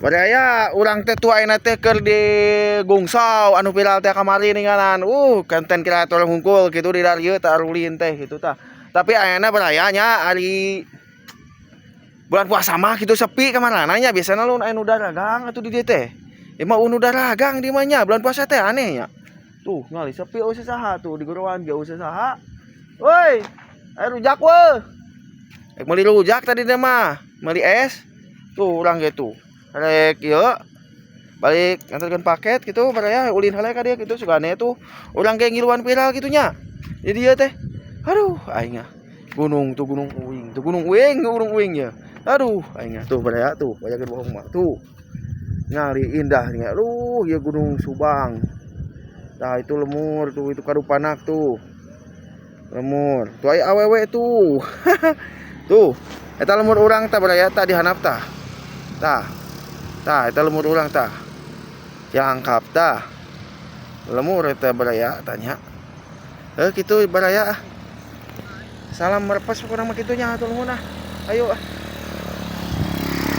Badaya urang teh tua ayeuna teh keur di Gungsau anu viral teh kamari ninganan. Konten kreator hungkul kitu di Daryeut teh Arulin teh kitu tah. Tapi ayeuna barayanya ari bulan puasa mah kitu sepi ka manana nya. Biasana lu anu dagang atuh di dieu teh. Emang unu dagang di mah nya bulan puasa teh aneh nya. Tuh ngali sepi eueuh saha tuh di gorowan ge eueuh saha. Woi, aya rujak weuh. Rek meuli rujak tadi teh mah, meuli es. Tuh urang ge tuh. Rek ieu balik nganterkeun paket gitu baraya ulin heula ka dieu kitu sugane tuh urang ge ngiluan viral kitu nya. Jadi ieu teh aduh aing gunung tuh gunung uing ya. Aduh aing tuh baraya tuh bayakeun bohong mah tuh. Ngali indah nya. Aduh ieu gunung Subang. Tah itu lemur tuh itu Kadupanak tuh. Lemur. Tuh aya awewe tuh. Tuh eta lemur urang tah baraya tah dihanap tah. Tah eta lemur urang tah. Diangkap tah. Lemur eta baraya tanya. Kitu baraya. Salam merpes pokona mah kitu nya atuh lemur ah. Ayo ah.